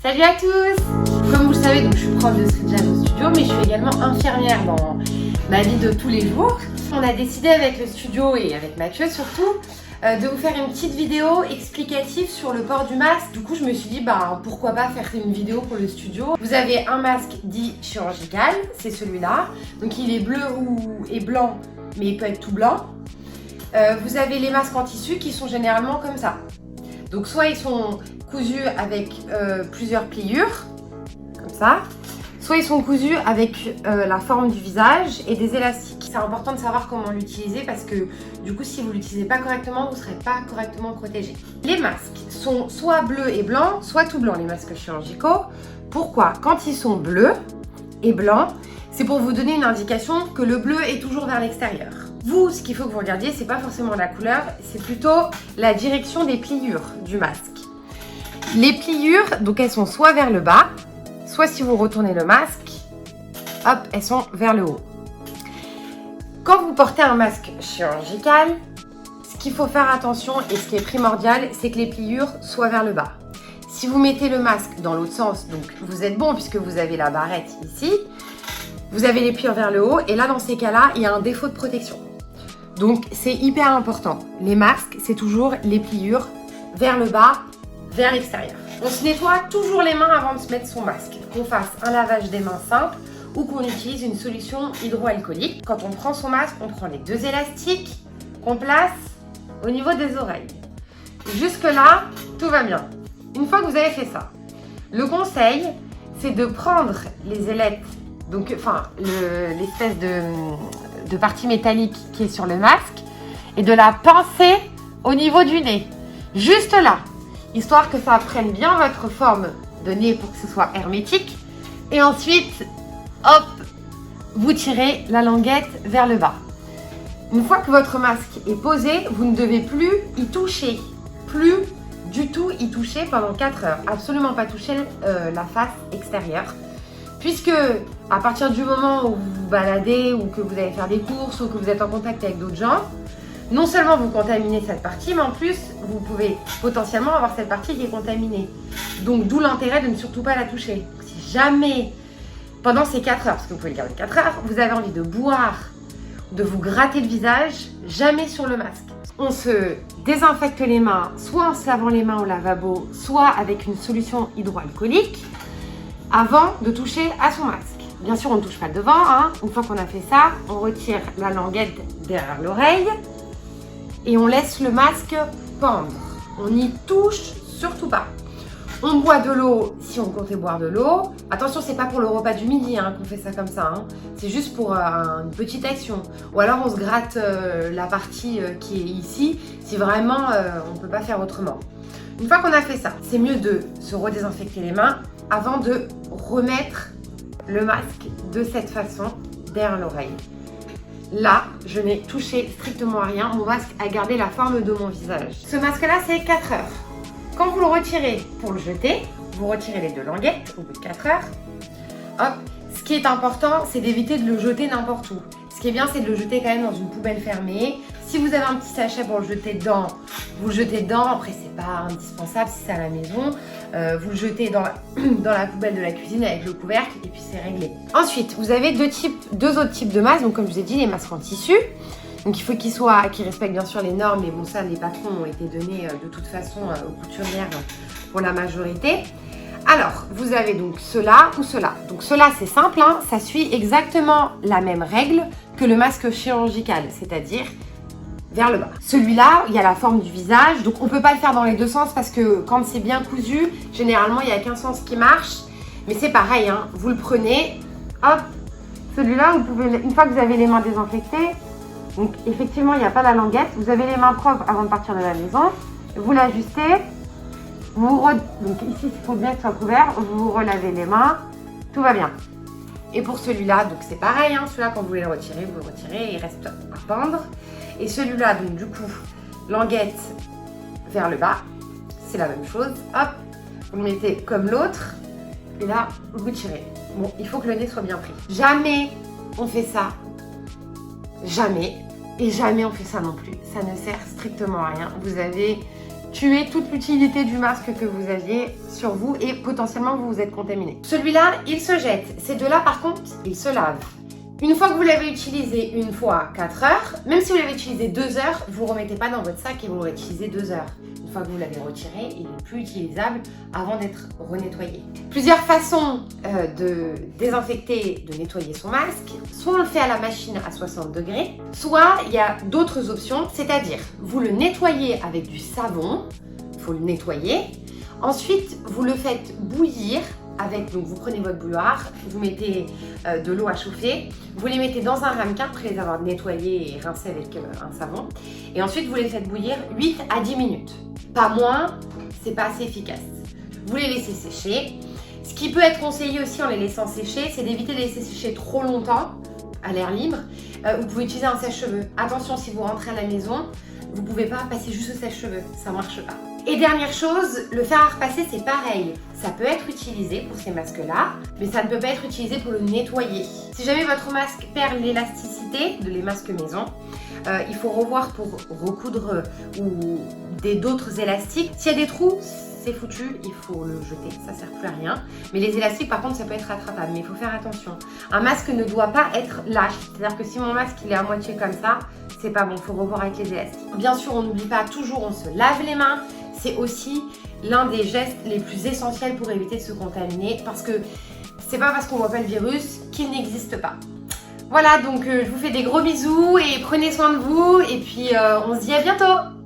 Salut à tous! Comme vous le savez, donc, je suis prof de street jazz au studio, mais je suis également infirmière dans ma vie de tous les jours. On a décidé avec le studio et avec Mathieu surtout de vous faire une petite vidéo explicative sur le port du masque. Du coup, je me suis dit, pourquoi pas faire une vidéo pour le studio. Vous avez un masque dit chirurgical, c'est celui-là. Donc il est bleu et blanc, mais il peut être tout blanc. Vous avez les masques en tissu qui sont généralement comme ça. Donc soit ils sont cousus avec plusieurs pliures, comme ça, soit ils sont cousus avec la forme du visage et des élastiques. C'est important de savoir comment l'utiliser parce que du coup si vous ne l'utilisez pas correctement, vous ne serez pas correctement protégé. Les masques sont soit bleus et blancs, soit tout blancs, les masques chirurgicaux. Pourquoi? Quand ils sont bleus et blancs, c'est pour vous donner une indication que le bleu est toujours vers l'extérieur. Vous, ce qu'il faut que vous regardiez, c'est pas forcément la couleur, c'est plutôt la direction des pliures du masque. Les pliures, donc elles sont soit vers le bas, soit si vous retournez le masque, hop, elles sont vers le haut. Quand vous portez un masque chirurgical, ce qu'il faut faire attention et ce qui est primordial, c'est que les pliures soient vers le bas. Si vous mettez le masque dans l'autre sens, donc vous êtes bon puisque vous avez la barrette ici, vous avez les pliures vers le haut et là dans ces cas-là, il y a un défaut de protection. Donc c'est hyper important. Les masques, c'est toujours les pliures vers le bas, vers l'extérieur. On se nettoie toujours les mains avant de se mettre son masque. Qu'on fasse un lavage des mains simple ou qu'on utilise une solution hydroalcoolique. Quand on prend son masque, on prend les deux élastiques qu'on place au niveau des oreilles. Jusque là, tout va bien. Une fois que vous avez fait ça, le conseil, c'est de prendre les ailettes, donc l'espèce de partie métallique qui est sur le masque et de la pincer au niveau du nez, juste là, histoire que ça prenne bien votre forme de nez pour que ce soit hermétique. Et ensuite, hop, vous tirez la languette vers le bas. Une fois que votre masque est posé, vous ne devez plus y toucher, plus du tout y toucher pendant 4 heures. Absolument pas toucher la face extérieure. Puisque à partir du moment où vous vous baladez ou que vous allez faire des courses ou que vous êtes en contact avec d'autres gens, non seulement vous contaminez cette partie, mais en plus vous pouvez potentiellement avoir cette partie qui est contaminée. Donc d'où l'intérêt de ne surtout pas la toucher. Si jamais, pendant ces 4 heures, parce que vous pouvez le garder 4 heures, vous avez envie de boire, de vous gratter le visage, jamais sur le masque. On se désinfecte les mains, soit en se lavant les mains au lavabo, soit avec une solution hydroalcoolique, avant de toucher à son masque. Bien sûr, on ne touche pas devant, hein. Une fois qu'on a fait ça, on retire la languette derrière l'oreille et on laisse le masque pendre. On n'y touche surtout pas. On boit de l'eau si on comptait boire de l'eau. Attention, c'est pas pour le repas du midi qu'on fait ça comme ça. C'est juste pour une petite action. Ou alors on se gratte la partie qui est ici si vraiment on ne peut pas faire autrement. Une fois qu'on a fait ça, c'est mieux de se redésinfecter les mains avant de remettre le masque de cette façon derrière l'oreille. Là, je n'ai touché strictement à rien. Mon masque a gardé la forme de mon visage. Ce masque-là, c'est 4 heures. Quand vous le retirez pour le jeter, vous retirez les deux languettes au bout de 4 heures. Hop. Ce qui est important, c'est d'éviter de le jeter n'importe où. Ce qui est bien, c'est de le jeter quand même dans une poubelle fermée. Si vous avez un petit sachet pour le jeter dedans, vous le jetez dedans. Après, c'est pas indispensable si c'est à la maison. Vous le jetez dans la poubelle de la cuisine avec le couvercle et puis c'est réglé. Ensuite, vous avez deux autres types de masques. Donc, comme je vous ai dit, les masques en tissu. Donc, il faut qu'ils respectent bien sûr les normes. Mais bon, ça, les patrons ont été donnés de toute façon aux couturières pour la majorité. Alors, vous avez donc cela ou cela. Donc, cela, c'est simple, ça suit exactement la même règle que le masque chirurgical, c'est-à-dire vers le bas. Celui-là, il y a la forme du visage, donc on ne peut pas le faire dans les deux sens parce que quand c'est bien cousu, généralement, il n'y a qu'un sens qui marche. Mais c'est pareil, vous le prenez, hop, celui-là, vous pouvez, une fois que vous avez les mains désinfectées, donc effectivement, il n'y a pas la languette, vous avez les mains propres avant de partir de la maison, vous l'ajustez. Donc ici, il faut bien que ce soit couvert, vous relavez les mains, tout va bien. Et pour celui-là, donc c'est pareil, celui-là quand vous voulez le retirer, vous le retirez, il reste à pendre. Et celui-là, donc du coup, languette vers le bas, c'est la même chose, hop, vous le mettez comme l'autre, et là, vous tirez. Bon, il faut que le nez soit bien pris. Jamais on fait ça, jamais, et jamais on fait ça non plus. Ça ne sert strictement à rien. Vous avez tuer toute l'utilité du masque que vous aviez sur vous et potentiellement vous vous êtes contaminé. Celui-là, il se jette. Ces deux-là, par contre, ils se lavent. Une fois que vous l'avez utilisé une fois 4 heures, même si vous l'avez utilisé 2 heures, vous ne remettez pas dans votre sac et vous l'aurez utilisé 2 heures. Une fois que vous l'avez retiré, il n'est plus utilisable avant d'être renettoyé. Plusieurs façons de désinfecter, de nettoyer son masque. Soit on le fait à la machine à 60 degrés, soit il y a d'autres options, c'est-à-dire vous le nettoyez avec du savon, il faut le nettoyer. Ensuite, vous le faites bouillir. Donc vous prenez votre bouilloire, vous mettez de l'eau à chauffer, vous les mettez dans un ramequin après les avoir nettoyés et rincés avec un savon. Et ensuite, vous les faites bouillir 8 à 10 minutes. Pas moins, c'est pas assez efficace. Vous les laissez sécher. Ce qui peut être conseillé aussi en les laissant sécher, c'est d'éviter de les laisser sécher trop longtemps à l'air libre. Vous pouvez utiliser un sèche-cheveux. Attention, si vous rentrez à la maison, vous ne pouvez pas passer juste au sèche-cheveux, ça ne marche pas. Et dernière chose, le fer à repasser, c'est pareil. Ça peut être utilisé pour ces masques-là, mais ça ne peut pas être utilisé pour le nettoyer. Si jamais votre masque perd l'élasticité les masques maison, il faut revoir pour recoudre ou d'autres élastiques. S'il y a des trous, c'est foutu, il faut le jeter, ça sert plus à rien. Mais les élastiques, par contre, ça peut être rattrapable, mais il faut faire attention. Un masque ne doit pas être lâche, c'est-à-dire que si mon masque il est à moitié comme ça, c'est pas bon, il faut revoir avec les élastiques. Bien sûr, on n'oublie pas, toujours on se lave les mains. C'est aussi l'un des gestes les plus essentiels pour éviter de se contaminer parce que c'est pas parce qu'on voit pas le virus qu'il n'existe pas. Voilà, donc je vous fais des gros bisous et prenez soin de vous et puis on se dit à bientôt!